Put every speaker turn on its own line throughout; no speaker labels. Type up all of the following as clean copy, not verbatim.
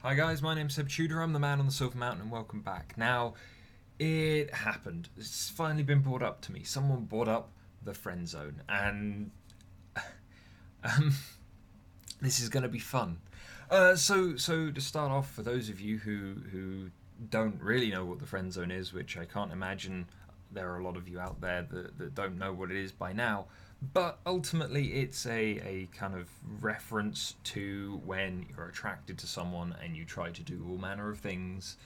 Hi guys, my name's Seb Tudor, I'm the man on the Silver Mountain and welcome back. Now, it happened. It's finally been brought up to me. Someone brought up the friend zone and um, this is going to be fun. So to start off, for those of you who don't really know what the friend zone is, which I can't imagine there are a lot of you out there that don't know what it is by now, but ultimately it's a kind of reference to when you're attracted to someone and you try to do all manner of things,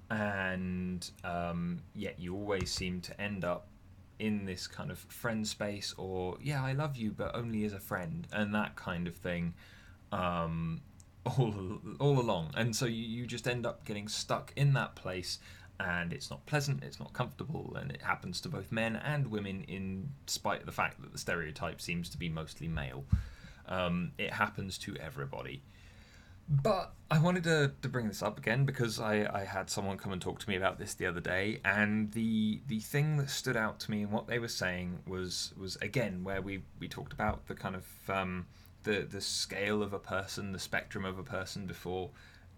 and yet you always seem to end up in this kind of friend space, or yeah, I love you but only as a friend, and that kind of thing, um, all along. And so you just end up getting stuck in that place, and it's not pleasant, it's not comfortable, and it happens to both men and women, in spite of the fact that the stereotype seems to be mostly male. It happens to everybody. But I wanted to bring this up again because I had someone come and talk to me about this the other day, and the thing that stood out to me and what they were saying was again where we talked about the kind of the scale of a person, the spectrum of a person before,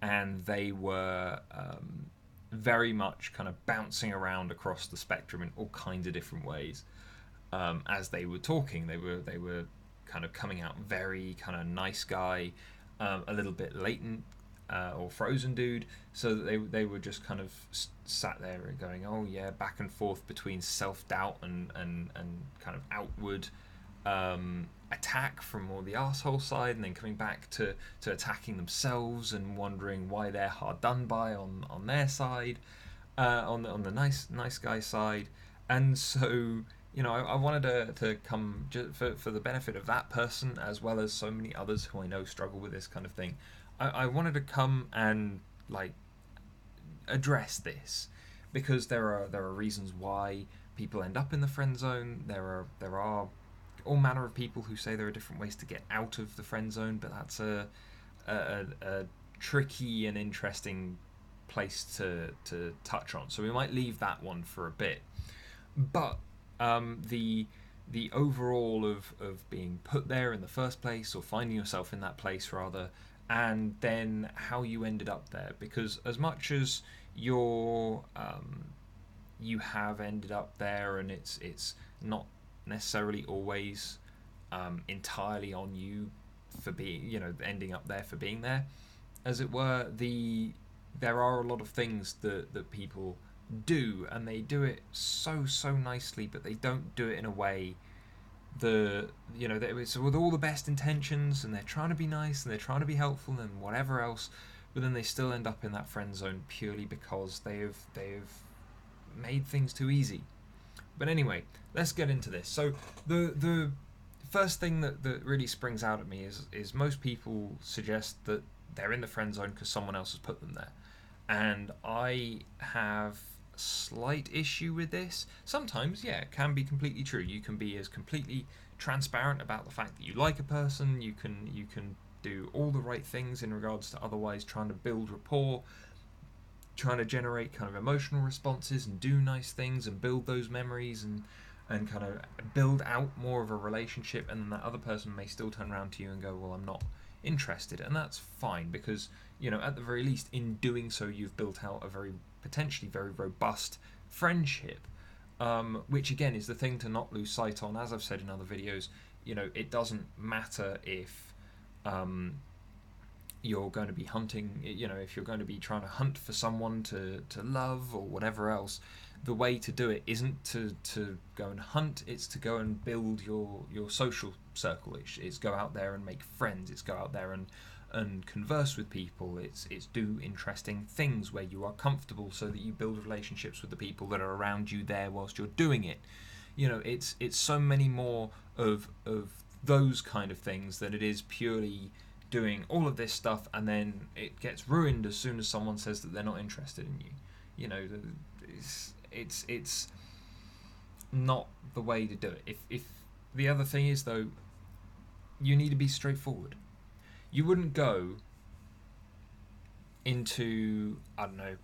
and they were very much kind of bouncing around across the spectrum in all kinds of different ways. As they were talking, they were kind of coming out very kind of nice guy, a little bit latent, or frozen dude, so that they were just kind of sat there and going, oh yeah, back and forth between self doubt and kind of outward attack from more the arsehole side, and then coming back to attacking themselves and wondering why they're hard done by on their side, on the nice guy side. And so, I wanted to come for the benefit of that person, as well as so many others who I know struggle with this kind of thing. I wanted to come and like address this, because there are reasons why people end up in the friend zone. There are all manner of people who say there are different ways to get out of the friend zone, but that's a tricky and interesting place to touch on. So we might leave that one for a bit. But the overall of being put there in the first place, or finding yourself in that place rather, and then how you ended up there, because as much as you're you have ended up there, and it's not necessarily always entirely on you for being, ending up there, for being there, as it were. There are a lot of things that people do, and they do it so nicely, but they don't do it in a way it's with all the best intentions, and they're trying to be nice and they're trying to be helpful and whatever else, but then they still end up in that friend zone purely because they've made things too easy. But anyway, let's get into this. So the first thing that really springs out at me is most people suggest that they're in the friend zone because someone else has put them there, and I have slight issue with this. Sometimes, yeah, it can be completely true. You can be as completely transparent about the fact that you like a person. You can do all the right things in regards to otherwise trying to build rapport, trying to generate kind of emotional responses and do nice things and build those memories, and kind of build out more of a relationship, and then that other person may still turn around to you and go, well, I'm not interested. And that's fine, because at the very least, in doing so, you've built out a very potentially very robust friendship, which again is the thing to not lose sight on. As I've said in other videos, it doesn't matter if you're going to be hunting, if you're going to be trying to hunt for someone to love or whatever else. The way to do it isn't to go and hunt, it's to go and build your social circle. It's go out there and make friends, it's go out there and converse with people, it's do interesting things where you are comfortable, so that you build relationships with the people that are around you there whilst you're doing it. It's so many more of those kind of things than it is purely doing all of this stuff and then it gets ruined as soon as someone says that they're not interested in you. It's not the way to do it. If the other thing is, though, you need to be straightforward. You wouldn't go into, I don't know,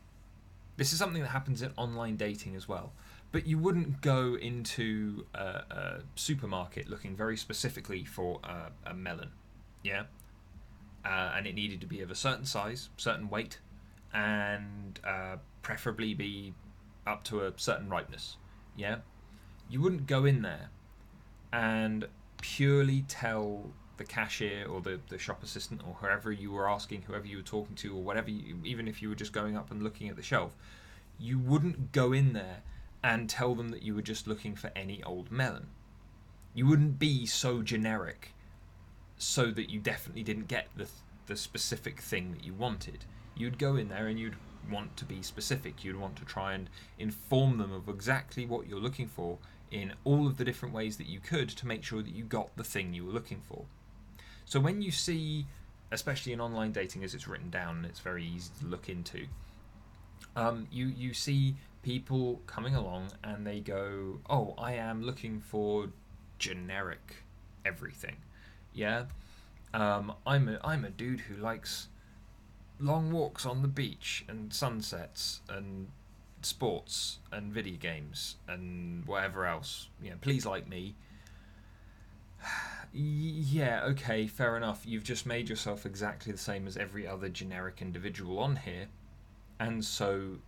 this is something that happens in online dating as well, but you wouldn't go into a supermarket looking very specifically for a melon, yeah? and it needed to be of a certain size, certain weight, and preferably be up to a certain ripeness. Yeah, you wouldn't go in there and purely tell the cashier or the shop assistant or whoever you were asking, whoever you were talking to, or whatever, even if you were just going up and looking at the shelf, you wouldn't go in there and tell them that you were just looking for any old melon. You wouldn't be so generic so that you definitely didn't get the specific thing that you wanted. You'd go in there and you'd want to be specific. You'd want to try and inform them of exactly what you're looking for in all of the different ways that you could to make sure that you got the thing you were looking for. So when you see, especially in online dating as it's written down and it's very easy to look into, you see people coming along and they go, oh, I am looking for generic everything. Yeah, I'm a dude who likes long walks on the beach and sunsets and sports and video games and whatever else. Please like me. Yeah, okay, fair enough. You've just made yourself exactly the same as every other generic individual on here, and so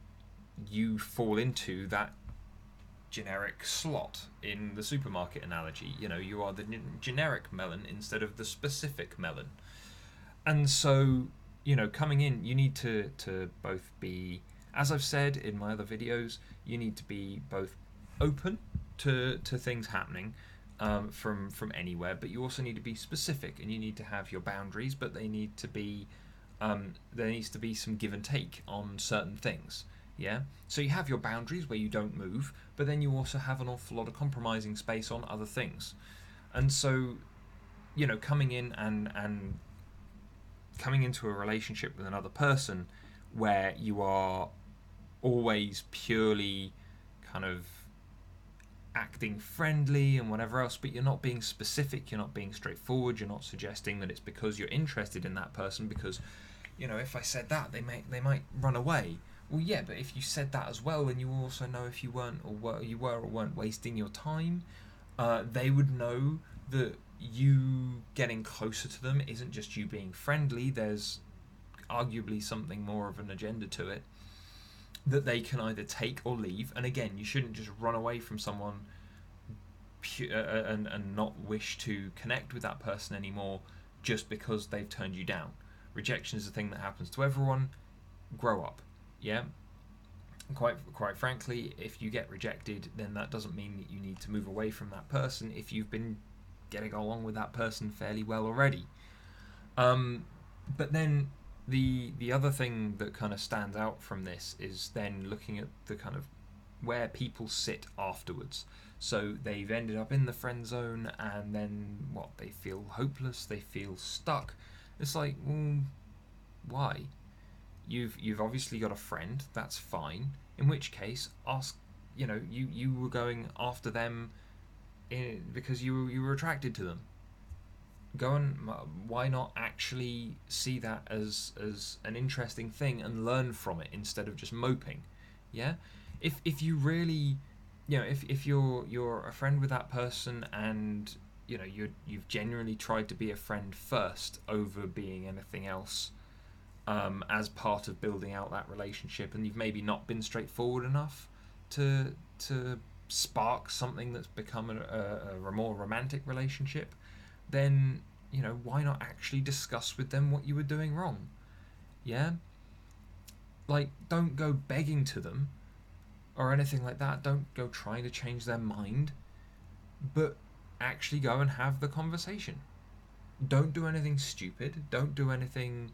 you fall into that generic slot in the supermarket analogy. You are the generic melon instead of the specific melon. And so, coming in, you need to both be, as I've said in my other videos, you need to be both open to things happening from anywhere, but you also need to be specific, and you need to have your boundaries, but they need to be there needs to be some give and take on certain things. Yeah, so you have your boundaries where you don't move, but then you also have an awful lot of compromising space on other things. And so, coming in and coming into a relationship with another person where you are always purely kind of acting friendly and whatever else, but you're not being specific, you're not being straightforward, you're not suggesting that it's because you're interested in that person, because if I said that, they might run away. Well, yeah, but if you said that as well, then you also know if you weren't or weren't wasting your time. They would know that you getting closer to them isn't just you being friendly. There's arguably something more of an agenda to it that they can either take or leave. And again, you shouldn't just run away from someone and not wish to connect with that person anymore just because they've turned you down. Rejection is a thing that happens to everyone. Grow up. Yeah, quite frankly, if you get rejected, then that doesn't mean that you need to move away from that person if you've been getting along with that person fairly well already. But then the other thing that kind of stands out from this is then looking at the kind of where people sit afterwards. So they've ended up in the friend zone, and then they feel hopeless, they feel stuck. It's like, well, why? You've obviously got a friend, that's fine. In which case, ask. You were going after them because you were attracted to them. Why not actually see that as an interesting thing and learn from it instead of just moping? Yeah, if you really, if you're a friend with that person and you've genuinely tried to be a friend first over being anything else. As part of building out that relationship, and you've maybe not been straightforward enough to spark something that's become a more romantic relationship, then why not actually discuss with them what you were doing wrong? Yeah, like, don't go begging to them or anything like that. Don't go trying to change their mind, but actually go and have the conversation. Don't do anything stupid. Don't do anything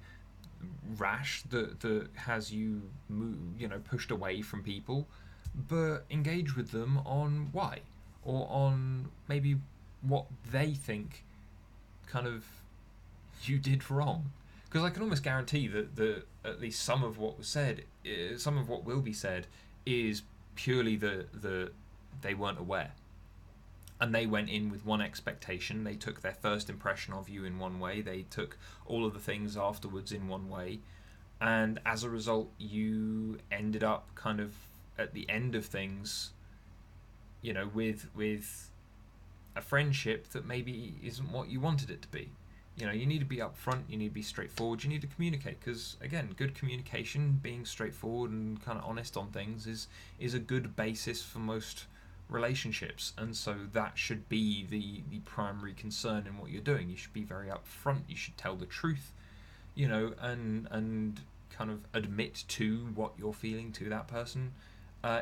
rash that has you pushed away from people, but engage with them on why, or on maybe what they think kind of you did wrong, because I can almost guarantee that at least some of what was said, some of what will be said, is purely the they weren't aware. And they went in with one expectation. They took their first impression of you in one way. They took all of the things afterwards in one way. And as a result, you ended up kind of at the end of things, with a friendship that maybe isn't what you wanted it to be. You need to be upfront, you need to be straightforward, you need to communicate, because again, good communication, being straightforward and kind of honest on things is a good basis for most relationships. And so that should be the primary concern in what you're doing. You should be very upfront, you should tell the truth, and kind of admit to what you're feeling to that person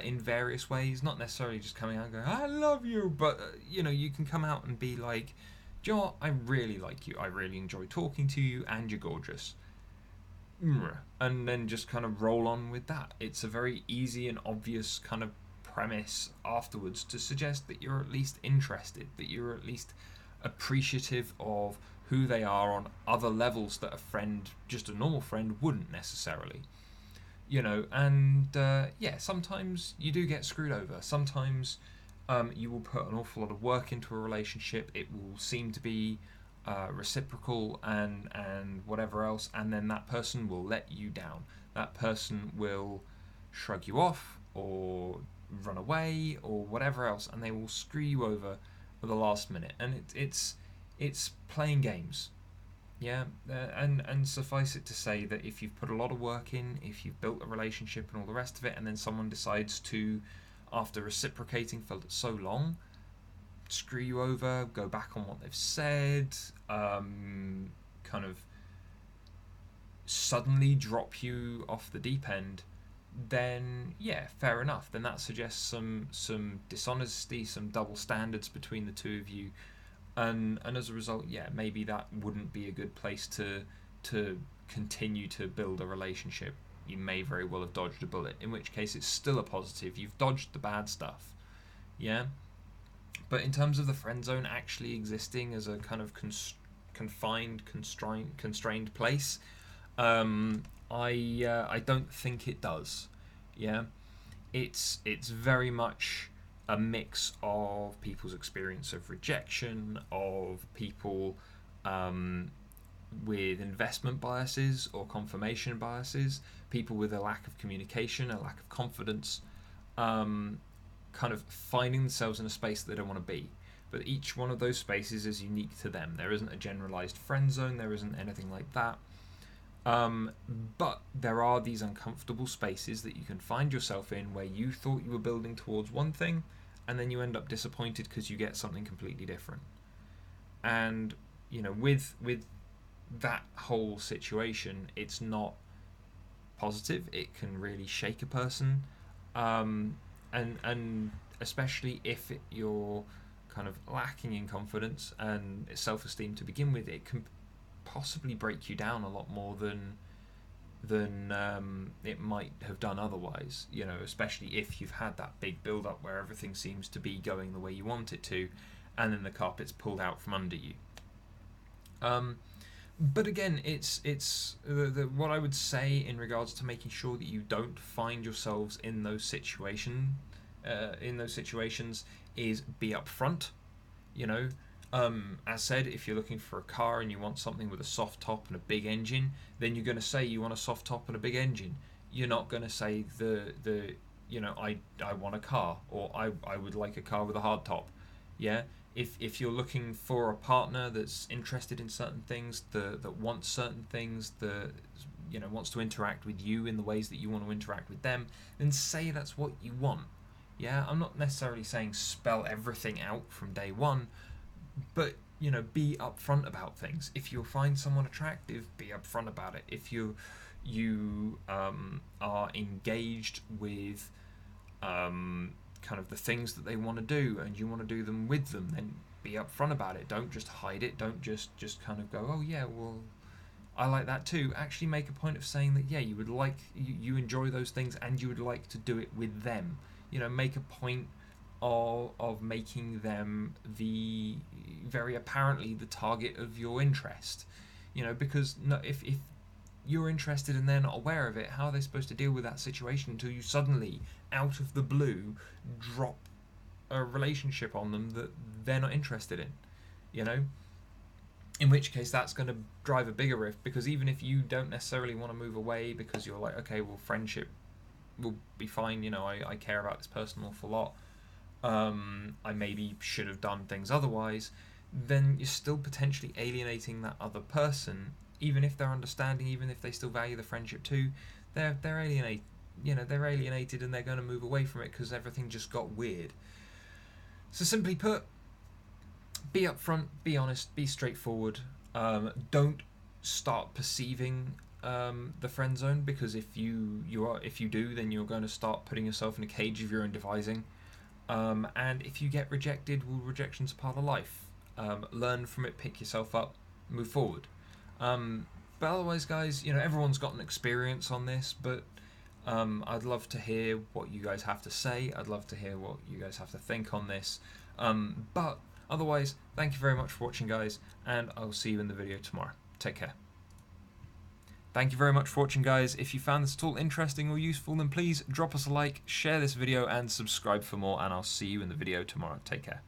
in various ways, not necessarily just coming out and going, I love you, but you can come out and be like, do you know what? I really like you. I really enjoy talking to you, and you're gorgeous. And then just kind of roll on with that. It's a very easy and obvious kind of premise afterwards to suggest that you're at least interested, that you're at least appreciative of who they are on other levels that a friend, just a normal friend, wouldn't necessarily. And sometimes you do get screwed over. Sometimes you will put an awful lot of work into a relationship. It will seem to be reciprocal and whatever else, and then that person will let you down. That person will shrug you off or run away or whatever else, and they will screw you over at the last minute. And it's playing games. Yeah, and suffice it to say that if you've put a lot of work in, if you've built a relationship and all the rest of it, and then someone decides to, after reciprocating for so long, screw you over, go back on what they've said, kind of suddenly drop you off the deep end, then yeah, fair enough. Then that suggests some dishonesty, some double standards between the two of you. And as a result, yeah, maybe that wouldn't be a good place to continue to build a relationship. You may very well have dodged a bullet, in which case it's still a positive. You've dodged the bad stuff, yeah. But in terms of the friend zone actually existing as a kind of confined, constrained place, I don't think it does. Yeah, it's very much a mix of people's experience of rejection, of people with investment biases or confirmation biases, people with a lack of communication, a lack of confidence, kind of finding themselves in a space that they don't want to be. But each one of those spaces is unique to them. There isn't a generalized friend zone, there isn't anything like that. But there are these uncomfortable spaces that you can find yourself in where you thought you were building towards one thing, and then you end up disappointed because you get something completely different. And with that whole situation, it's not positive. It can really shake a person, and especially if you're kind of lacking in confidence and self-esteem to begin with, it can possibly break you down a lot more than it might have done otherwise. Especially if you've had that big build-up where everything seems to be going the way you want it to, and then the carpet's pulled out from under you. But again, it's what I would say in regards to making sure that you don't find yourselves in those situations is be upfront. As said, if you're looking for a car and you want something with a soft top and a big engine, then you're going to say you want a soft top and a big engine. You're not going to say I want a car, or I would like a car with a hard top. Yeah. If you're looking for a partner that's interested in certain things, that wants certain things, that wants to interact with you in the ways that you want to interact with them, then say that's what you want. Yeah, I'm not necessarily saying spell everything out from day one, but be upfront about things. If you find someone attractive, be upfront about it. If you are engaged with kind of the things that they want to do and you want to do them with them, then be upfront about it. Don't just hide it. Don't just kind of go, oh yeah, well, I like that too. Actually make a point of saying that, yeah, you enjoy those things and you would like to do it with them. Make a point of making them very apparently the target of your interest. Because if you're interested and they're not aware of it, how are they supposed to deal with that situation until you suddenly, out of the blue, drop a relationship on them that they're not interested in? In which case that's going to drive a bigger rift, because even if you don't necessarily want to move away because you're like, okay, well, friendship will be fine, I care about this person an awful lot, I maybe should have done things otherwise, then you're still potentially alienating that other person, even if they're understanding, even if they still value the friendship too. They're alienate, they're alienated, and they're going to move away from it because everything just got weird. So simply put, be upfront, be honest, be straightforward. Don't start perceiving the friend zone, because if you do, then you're going to start putting yourself in a cage of your own devising. And if you get rejected, well, rejection's a part of life. Learn from it, pick yourself up, move forward. But otherwise, guys, everyone's got an experience on this, but I'd love to hear what you guys have to say. I'd love to hear what you guys have to think on this. But otherwise, thank you very much for watching, guys, and I'll see you in the video tomorrow. Take care. Thank you very much for watching, guys. If you found this at all interesting or useful, then please drop us a like, share this video, and subscribe for more, and I'll see you in the video tomorrow. Take care.